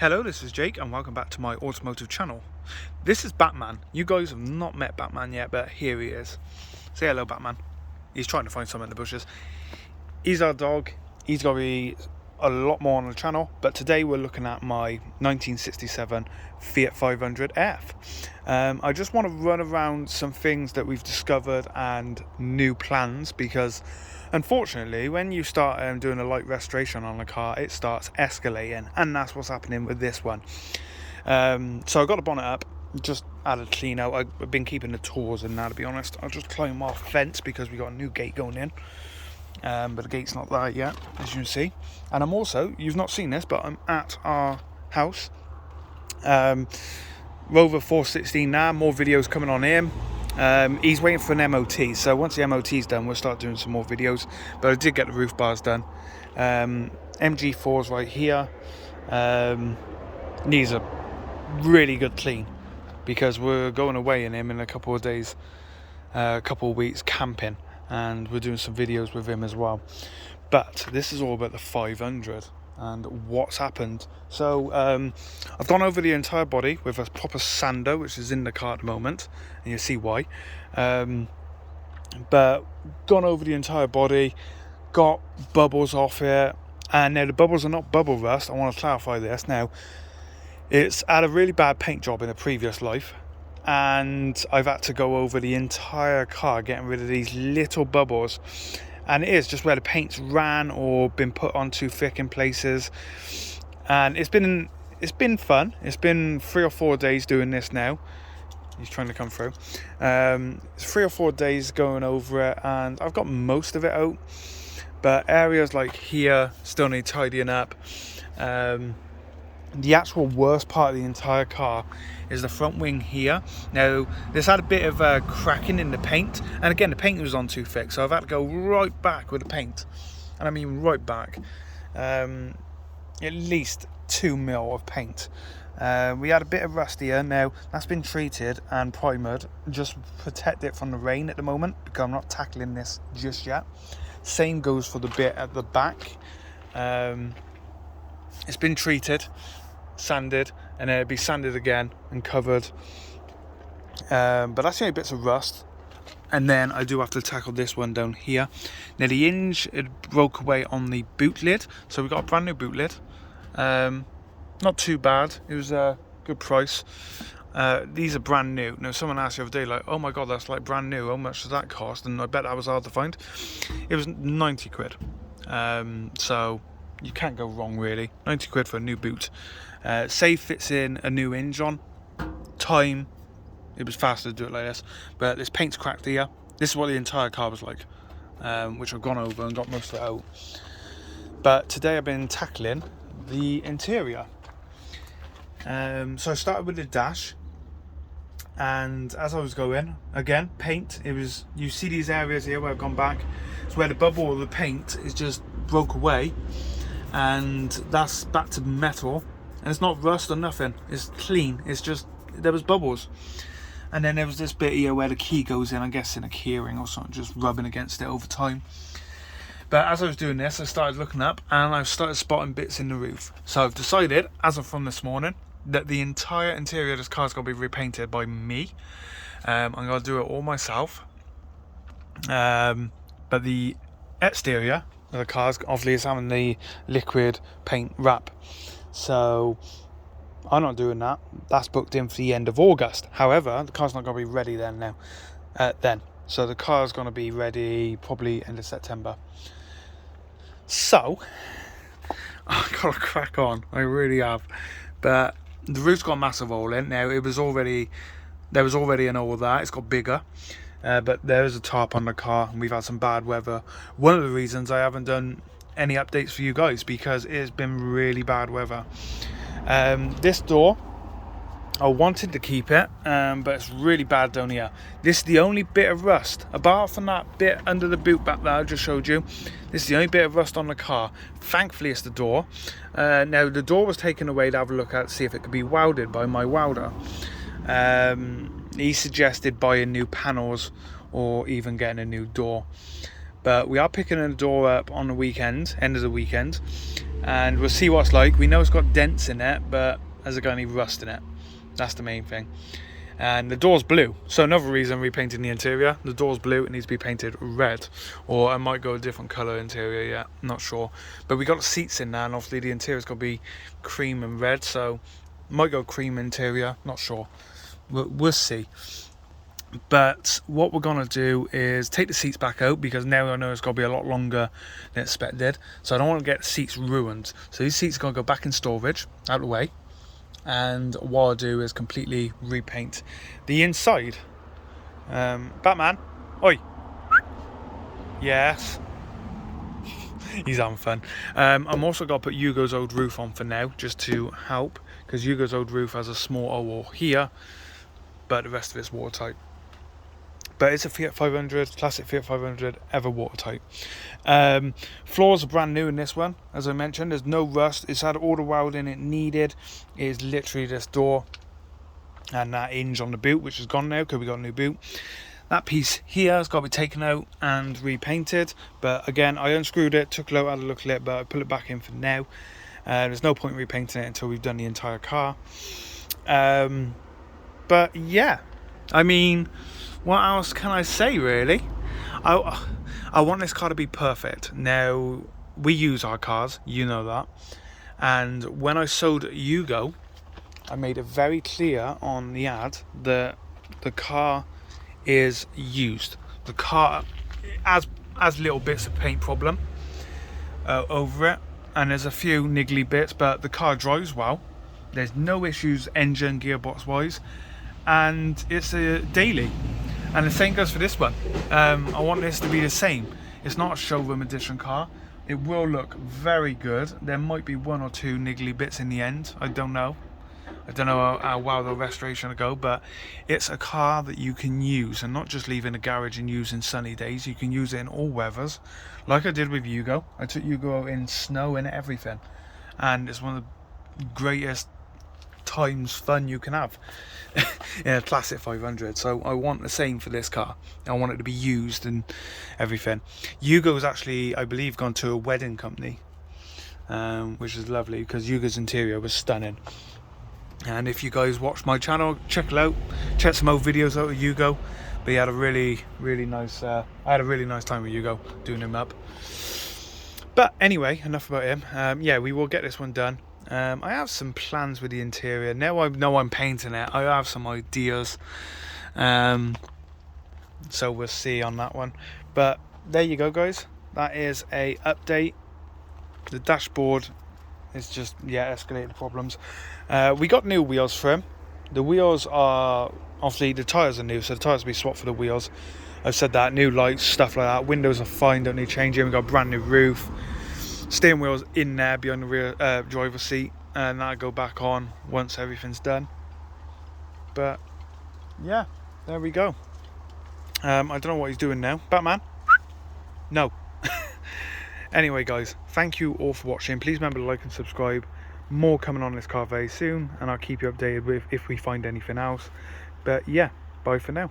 Hello, this is Jake and welcome back to my automotive channel. This is Batman. You guys have not met Batman yet, but here he is. Say hello, Batman. He's trying to find something in the bushes. He's our dog. He's got to be a lot more on the channel, but today we're looking at my 1967 Fiat 500F. I just want to run around some things that we've discovered and new plans, because unfortunately when you start doing a light restoration on a car, it starts escalating, and that's what's happening with this one. So I got the bonnet up, just had a clean out. I've been keeping the tools in now, to be honest. I'll just climb off fence because we got a new gate going in. But the gate's not there yet, as you can see. And I'm also, you've not seen this, but I'm at our house. Rover 416 now, more videos coming on him. He's waiting for an MOT, so once the MOT's done, we'll start doing some more videos. But I did get the roof bars done. MG4's right here. Needs a really good clean, because we're going away in him in a couple of days, a couple of weeks camping, and we're doing some videos with him as well. But this is all about the 500 and what's happened. So I've gone over the entire body with a proper sander, which is in the car at the moment, and you'll see why. But gone over the entire body, got bubbles off it, and now the bubbles are not bubble rust. I want to clarify this now. It's had a really bad paint job in a previous life, and I've had to go over the entire car getting rid of these little bubbles, and it is just where the paint's ran or been put on too thick in places. And it's been fun. It's been 3 or 4 days doing this now. He's trying to come through. It's 3 or 4 days going over it, and I've got most of it out, but areas like here still need tidying up. The actual worst part of the entire car is the front wing here. Now, this had a bit of cracking in the paint, and again, the paint was on too thick, so I've had to go right back with the paint, and I mean right back. At least 2 mil of paint. We had a bit of rust here. Now, that's been treated and primered, just protect it from the rain at the moment, because I'm not tackling this just yet. Same goes for the bit at the back. It's been treated, sanded, and then it'll be sanded again and covered. But that's the only bits of rust. And then I do have to tackle this one down here. Now, the hinge, it broke away on the boot lid, so we got a brand new boot lid. Not too bad. It was a good price. These are brand new. Now, someone asked the other day, like, oh my god, that's like brand new, how much does that cost? And I bet that was hard to find. It was 90 quid. So you can't go wrong, really. 90 quid for a new boot. Save fits in a new hinge on. Time, it was faster to do it like this. But this paint's cracked here. This is what the entire car was like, which I've gone over and got most of it out. But today I've been tackling the interior. So I started with the dash, and as I was going, again, paint, it was, you see these areas here where I've gone back. It's where the bubble of the paint is just broke away, and that's back to metal, and it's not rust or nothing, it's clean. It's just, there was bubbles. And then there was this bit here where the key goes in, I guess in a keyring or something, just rubbing against it over time. But as I was doing this, I started looking up, and I've started spotting bits in the roof. So I've decided, as of from this morning, that the entire interior of this car is going to be repainted by me. I'm going to do it all myself. But the exterior of the car obviously is having the liquid paint wrap. So I'm not doing that. That's booked in for the end of August. However, the car's not going to be ready then. So the car's going to be ready probably end of September. So I've got to crack on. I really have. But the roof's got a massive hole in. Now, there was already an hole there. It's got bigger. But there is a tarp on the car, and we've had some bad weather. One of the reasons I haven't done any updates for you guys, because it has been really bad weather. This door, I wanted to keep it, but it's really bad down here. This is the only bit of rust, apart from that bit under the boot back there I just showed you. This is the only bit of rust on the car. Thankfully, it's the door. Now, the door was taken away to have a look at, see if it could be welded by my welder. He suggested buying new panels or even getting a new door. But we are picking a door up on the weekend, end of the weekend. and we'll see what it's like. We know it's got dents in it, but has it got any rust in it? That's the main thing. And the door's blue, so another reason repainting the interior. The door's blue, it needs to be painted red, or I might go a different colour interior yet, not sure. But we got the seats in there, and obviously the interior's got to be cream and red, so might go cream interior, not sure. We'll see. But what we're going to do is take the seats back out, because now I know it's going to be a lot longer than expected, so I don't want to get the seats ruined. So these seats are going to go back in storage, out of the way. And what I'll do is completely repaint the inside. Batman, oi. Yes. He's having fun. I'm also going to put Hugo's old roof on for now, just to help, because Hugo's old roof has a small hole here, but the rest of it's watertight. But it's a Fiat 500, classic Fiat 500, ever watertight. Floors are brand new in this one, as I mentioned. There's no rust. It's had all the welding it needed. It is literally this door and that hinge on the boot, which is gone now because we got a new boot. That piece here has got to be taken out and repainted. But again, I unscrewed it, took it out, had a look at it, but I put it back in for now. There's no point repainting it until we've done the entire car. But yeah, I mean, what else can I say, really? I want this car to be perfect. Now, we use our cars, you know that. And when I sold Hugo, I made it very clear on the ad that the car is used. The car has little bits of paint problem over it, and there's a few niggly bits, but the car drives well. There's no issues engine, gearbox wise, and it's a daily. And the same goes for this one. I want this to be the same. It's not a showroom edition car. It will look very good. There might be one or two niggly bits in the end. I don't know. I don't know how well the restoration will go, but it's a car that you can use and not just leave in a garage and use in sunny days. You can use it in all weathers, like I did with Hugo. I took Hugo out in snow and everything, and it's one of the greatest times fun you can have in a classic 500. So I want the same for this car. I want it to be used and everything. Hugo's actually, I believe, gone to a wedding company, which is lovely, because Hugo's interior was stunning. And if you guys watch my channel, check it out, check some old videos out of Hugo. But he had a really nice I had a really nice time with Hugo doing him up. But anyway, enough about him. Yeah, we will get this one done. I have some plans with the interior. Now I know I'm painting it, I have some ideas. So we'll see on that one. But there you go, guys. That is a update. The dashboard is just, yeah, escalated problems. We got new wheels for him. The wheels are, obviously the tyres are new, so the tyres will be swapped for the wheels. I've said that. New lights, stuff like that. Windows are fine, don't need changing. We've got a brand new roof. Steering wheel's in there behind the rear driver's seat, and that'll go back on once everything's done. But yeah, there we go. I don't know what he's doing now. Batman? No. Anyway, guys, thank you all for watching. Please remember to like and subscribe. More coming on this car very soon, and I'll keep you updated with if we find anything else. But yeah, bye for now.